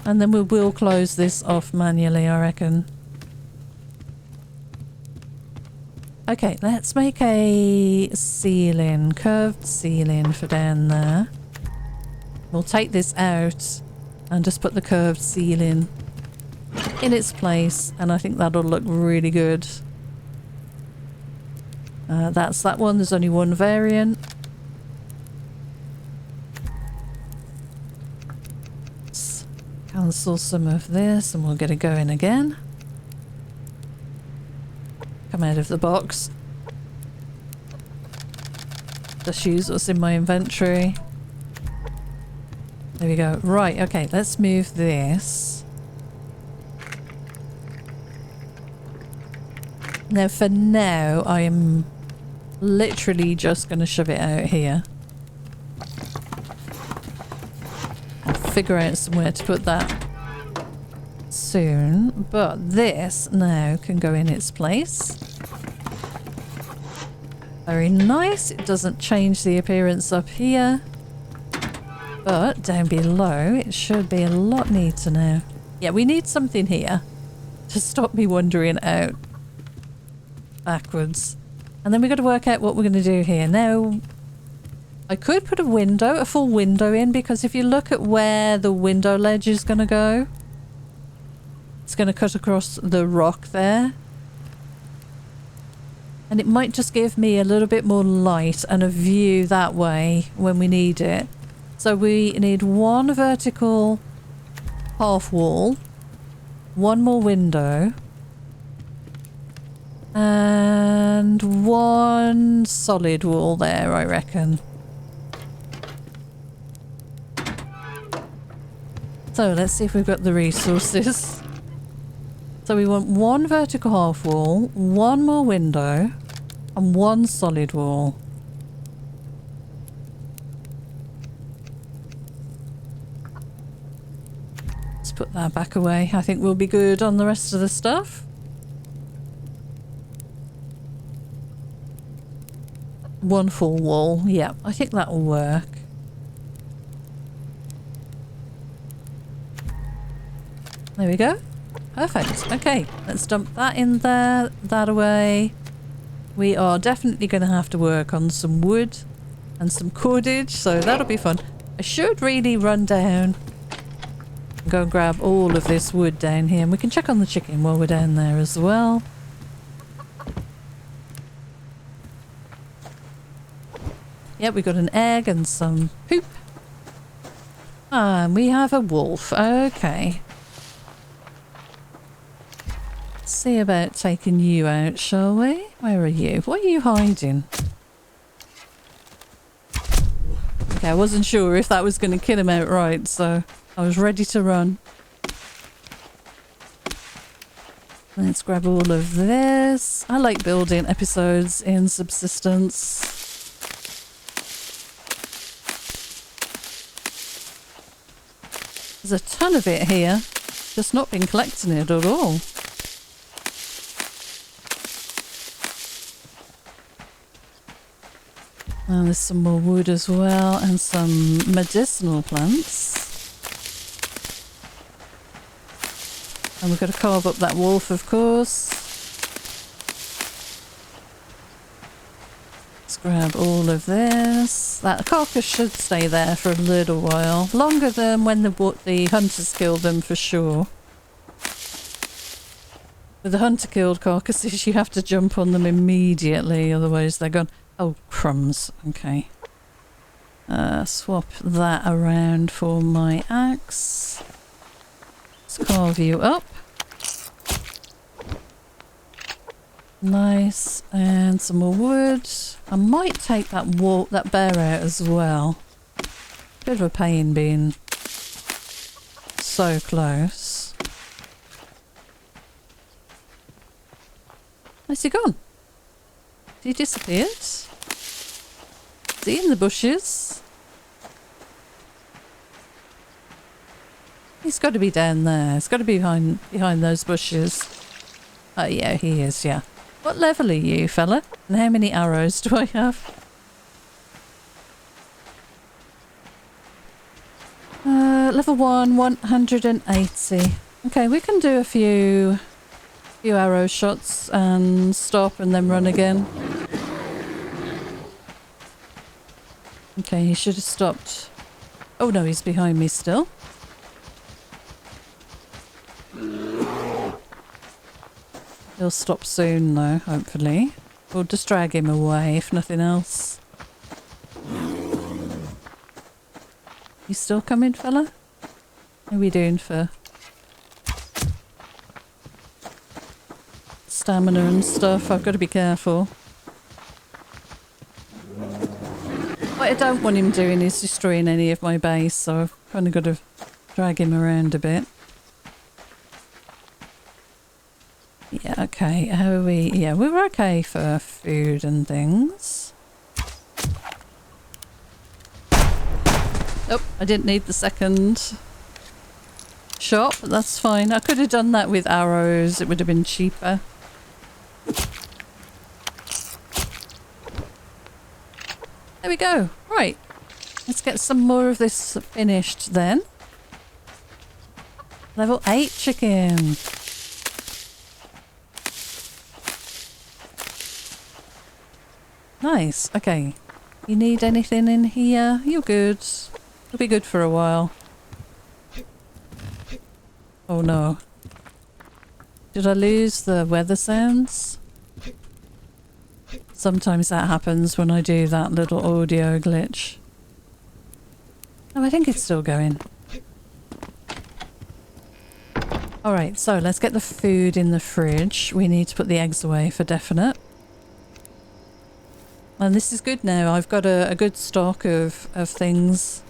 And then we will close this off manually, I reckon. Okay, let's make a ceiling, curved ceiling for down there. We'll take this out and just put the curved ceiling in its place, and I think that'll look really good. That's that one. There's only 1 variant. Cancel some of this and we'll get it going again. Come out of the box. Just use what's in my inventory. There we go. Right, okay, let's move this. Now for now, I am literally just going to shove it out here. Figure out somewhere to put that soon, but this now can go in its place. Very nice. It doesn't change the appearance up here, but down below it should be a lot neater now. Yeah, we need something here to stop me wandering out backwards, and then we've got to work out what we're going to do here. Now I could put a window, a full window in, because if you look at where the window ledge is going to go, it's going to cut across the rock there. And it might just give me a little bit more light and a view that way when we need it. So we need 1 vertical half wall, 1 more window, and 1 solid wall there, I reckon. So let's see if we've got the resources. So we want 1 vertical half wall, 1 more window, and 1 solid wall. Let's put that back away. I think we'll be good on the rest of the stuff. One full wall. Yeah, I think that'll work. There we go. Perfect. Okay, let's dump that in there, that away. We are definitely going to have to work on some wood and some cordage, so that'll be fun. I should really run down and go and grab all of this wood down here, and we can check on the chicken while we're down there as well. Yep, we got an egg and some poop. And we have a wolf. Okay. Let's see about taking you out, shall we? Where are you? What are you hiding? Okay, I wasn't sure if that was going to kill him outright, so I was ready to run. Let's grab all of this. I like building episodes in Subsistence. There's a ton of it here, just not been collecting it at all. And there's some more wood as well, and some medicinal plants. And we've got to carve up that wolf, of course. Let's grab all of this. That carcass should stay there for a little while. Longer than when the hunters killed them, for sure. With the hunter killed carcasses, you have to jump on them immediately, otherwise they're gone. Oh, crumbs. Okay. Swap that around for my axe. Let's carve you up. Nice. And some more wood. I might take that bear out as well. Bit of a pain being so close. Where's he gone? He disappeared? Is he in the bushes? He's got to be down there. He's got to be behind those bushes. Oh yeah, he is, yeah. What level are you, fella? And how many arrows do I have? Level 1, 180. Okay, we can do a few arrow shots and stop and then run again. Okay, he should have stopped. Oh no, he's behind me still. He'll stop soon though, hopefully. We'll just drag him away, if nothing else. You still coming, fella? How are we doing for stamina and stuff? I've got to be careful. What I don't want him doing is destroying any of my base, so I've kind of got to drag him around a bit. Yeah, okay, how are we? Yeah, we were okay for food and things. Oh, I didn't need the second shot, but that's fine. I could have done that with arrows, it would have been cheaper. There we go. Right, let's get some more of this finished then. Level 8 chicken. Nice. Okay. You need anything in here? You're good. You'll be good for a while. Oh no. Did I lose the weather sounds? Sometimes that happens when I do that little audio glitch. Oh, I think it's still going. Alright, so let's get the food in the fridge. We need to put the eggs away for definite. And this is good now. I've got a good stock of things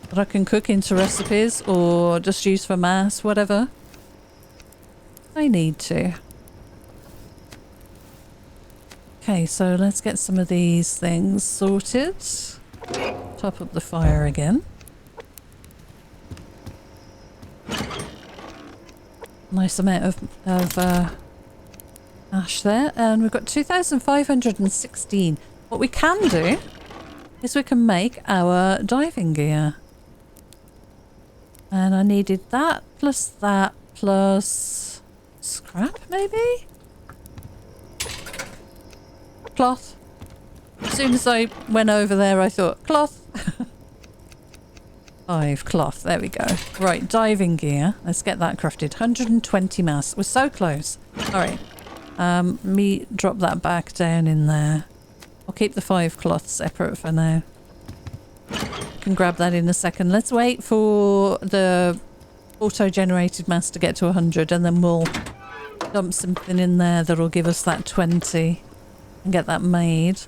that I can cook into recipes or just use for mass, whatever I need to. Okay, so let's get some of these things sorted. Top up the fire again. Nice amount of ash there. And we've got 2,516. What we can do is we can make our diving gear. And I needed that plus scrap maybe? Cloth. As soon as I went over there I thought cloth. 5 cloth, there we go. Right, diving gear. Let's get that crafted. 120 mass. We're so close. Alright. Me drop that back down in there. I'll keep the 5 cloth separate for now. Can grab that in a second. Let's wait for the auto-generated mass to get to 100 and then we'll dump something in there that'll give us that 20 and get that made.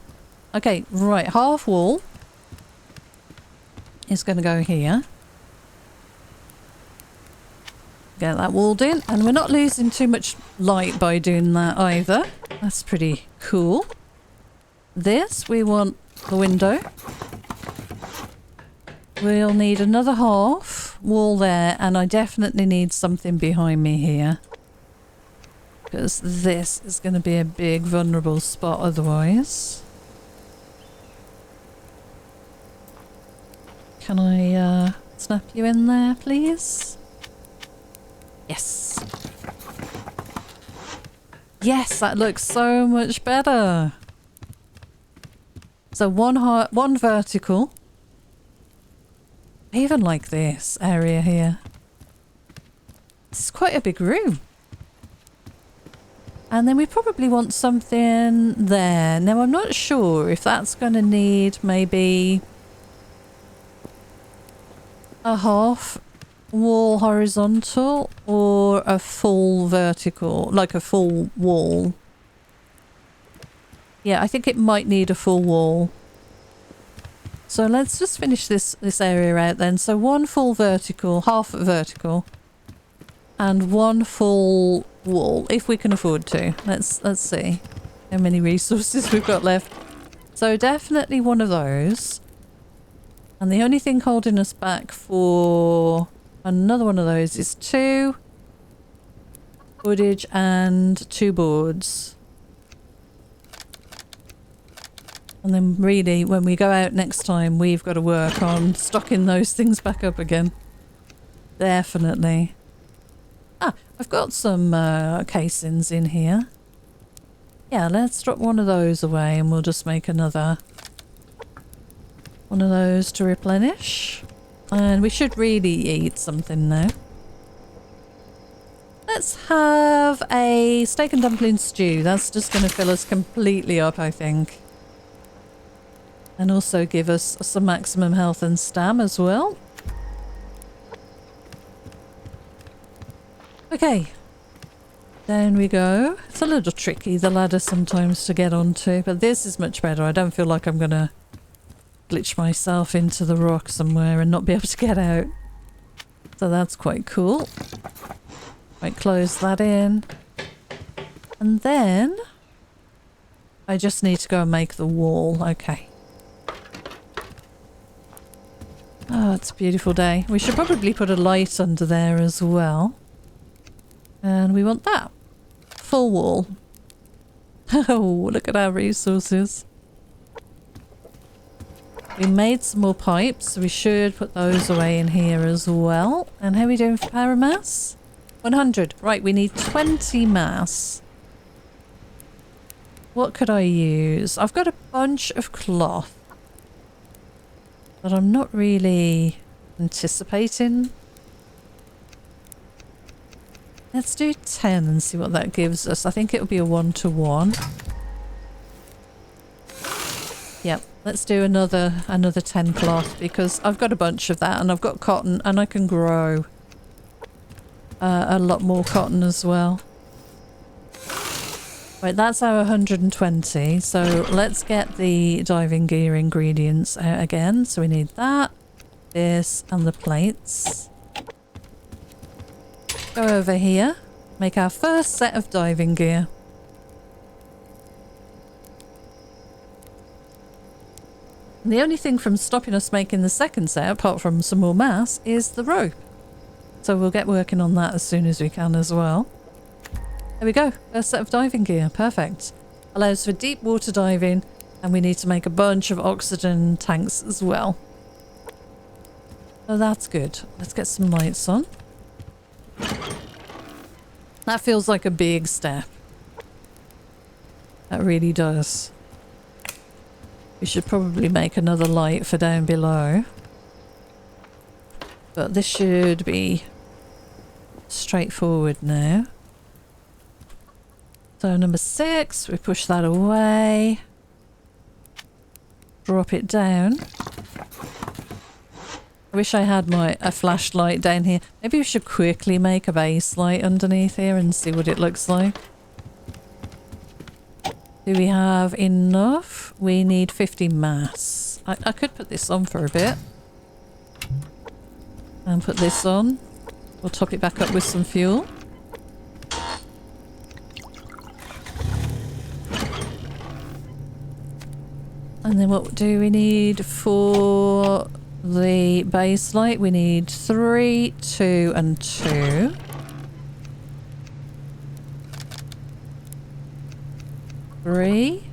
Okay, right, half wall is going to go here. Get that walled in, and we're not losing too much light by doing that either. That's pretty cool. This, we want the window. We'll need another half wall there, and I definitely need something behind me here. Because this is going to be a big vulnerable spot otherwise. Can I snap you in there, please? Yes. Yes, that looks so much better. So one vertical. I even like this area here. This is quite a big room. And then we probably want something there. Now I'm not sure if that's going to need maybe a half wall horizontal or a full vertical, like a full wall. Yeah, I think it might need a full wall. So let's just finish this area out then. So one full vertical, half vertical, and one full wall, if we can afford to. Let's see how many resources we've got left. So definitely one of those. And the only thing holding us back for another one of those is 2 footage and 2 boards. And then really, when we go out next time, we've got to work on stocking those things back up again. Definitely. Ah, I've got some casings in here. Yeah, let's drop one of those away and we'll just make another one of those to replenish. And we should really eat something now. Let's have a steak and dumpling stew. That's just going to fill us completely up, I think. And also give us some maximum health and stam as well. Okay. Down we go. It's a little tricky, the ladder sometimes to get onto, but this is much better. I don't feel like I'm going to glitch myself into the rock somewhere and not be able to get out. So that's quite cool. Right, close that in. And then I just need to go and make the wall. Okay. Oh, it's a beautiful day. We should probably put a light under there as well. And we want that. Full wall. Oh, look at our resources. We made some more pipes, so we should put those away in here as well. And how are we doing for power mass? 100. Right, we need 20 mass. What could I use? I've got a bunch of cloth that I'm not really anticipating. Let's do 10 and see what that gives us. I think it'll be a 1-to-1. Yep, let's do another 10 cloth because I've got a bunch of that and I've got cotton and I can grow a lot more cotton as well. Right, that's our 120. So let's get the diving gear ingredients out again. So we need that, this, and the plates. Go over here, make our first set of diving gear. And the only thing from stopping us making the second set, apart from some more mass, is the rope. So we'll get working on that as soon as we can as well. There we go. First set of diving gear. Perfect. Allows for deep water diving, and we need to make a bunch of oxygen tanks as well. So that's good. Let's get some lights on. That feels like a big step. That really does. We should probably make another light for down below. But this should be straightforward now. So number 6, we push that away. Drop it down. I wish I had a flashlight down here. Maybe we should quickly make a base light underneath here and see what it looks like. Do we have enough? We need 50 mass. I could put this on for a bit. And put this on. We'll top it back up with some fuel. And then what do we need for the base light? We need 3, 2 and 2. 3,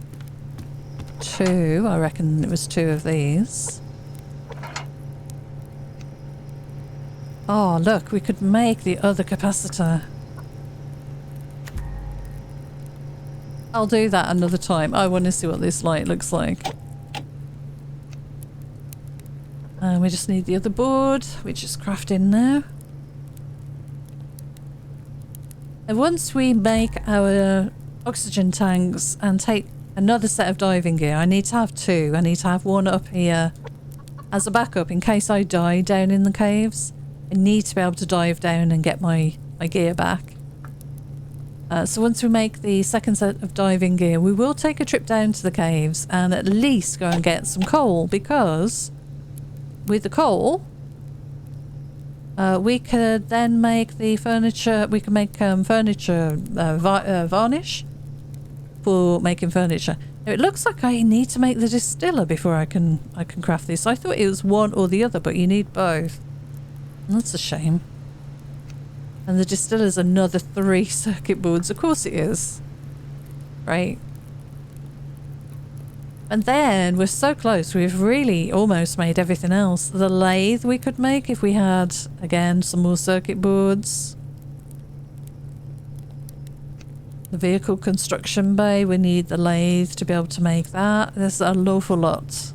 2. I reckon it was 2 of these. Oh, look, we could make the other capacitor. I'll do that another time. I want to see what this light looks like. And we just need the other board, which is crafting now. And once we make our oxygen tanks and take another set of diving gear, I need to have 2. I need to have one up here as a backup in case I die down in the caves. I need to be able to dive down and get my gear back. So once we make the second set of diving gear, we will take a trip down to the caves and at least go and get some coal, because with the coal, we could then make the furniture. We can make furniture varnish for making furniture. Now, it looks like I need to make the distiller before I can craft this. I thought it was one or the other, but you need both. That's a shame. And the distiller's another 3 circuit boards. Of course it is. Right. And then we're so close. We've really almost made everything else. The lathe we could make if we had, again, some more circuit boards. The vehicle construction bay, we need the lathe to be able to make that. There's an awful lot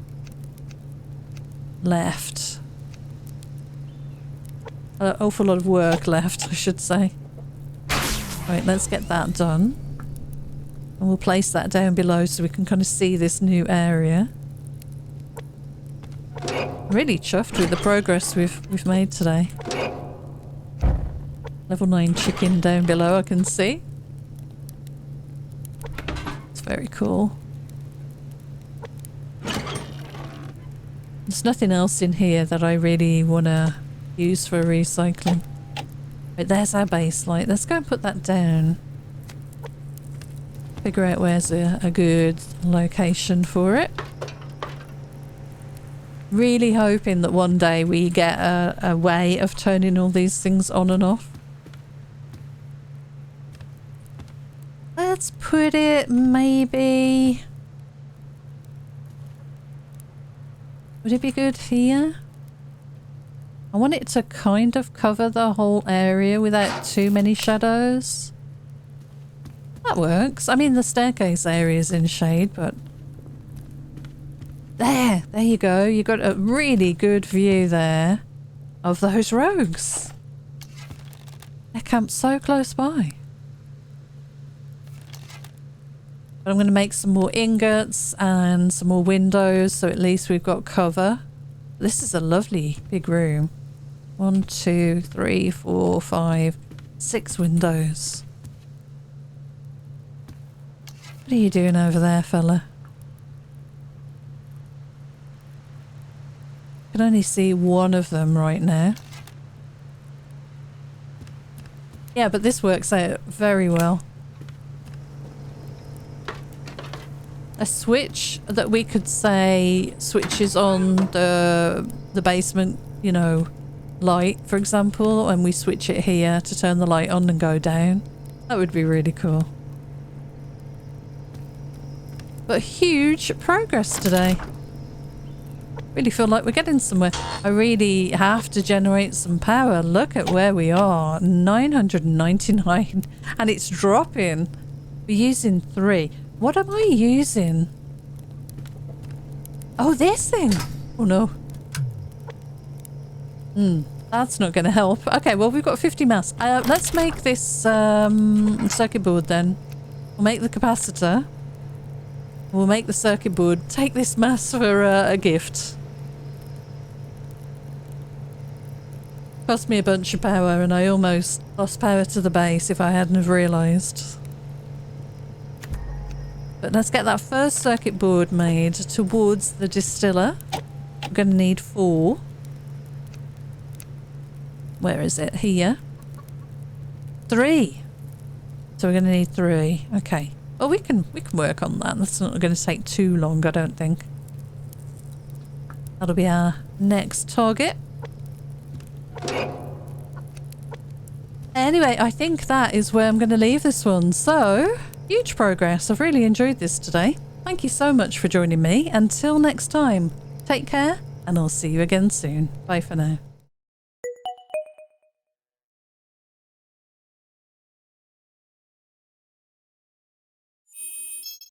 left. An awful lot of work left, I should say. Right, let's get that done. And we'll place that down below so we can kind of see this new area. Really chuffed with the progress we've made today. Level 9 chicken down below, I can see. It's very cool. There's nothing else in here that I really want to use for recycling. Right, there's our base light. Let's go and put that down. Figure out where's a good location for it. Really hoping that one day we get a way of turning all these things on and off. Let's put it maybe... Would it be good here? I want it to kind of cover the whole area without too many shadows. That works. I mean, the staircase area is in shade, but... There you go. You got a really good view there of those rogues. They're camped so close by. But I'm going to make some more ingots and some more windows, so at least we've got cover. This is a lovely big room. 1, 2, 3, 4, 5, 6 windows. What are you doing over there, fella? I can only see one of them right now. Yeah, but this works out very well. A switch that we could say switches on the basement, you know, light, for example, and we switch it here to turn the light on and go down. That would be really cool. But huge progress today. Really feel like we're getting somewhere. I really have to generate some power. Look at where we are. 999. And it's dropping. We're using 3. What am I using? Oh, this thing. Oh, no. That's not going to help. Okay, well, we've got 50 mass. Let's make this circuit board then. We'll make the capacitor. We'll make the circuit board. Take this mass for a gift. Cost me a bunch of power, and I almost lost power to the base if I hadn't have realised. But let's get that first circuit board made towards the distiller. We're going to need 4. Where is it? Here. 3. So we're going to need 3. Okay. Well, we can work on that. That's not going to take too long, I don't think. That'll be our next target. Anyway, I think that is where I'm going to leave this one. So, huge progress. I've really enjoyed this today. Thank you so much for joining me. Until next time, take care, and I'll see you again soon. Bye for now.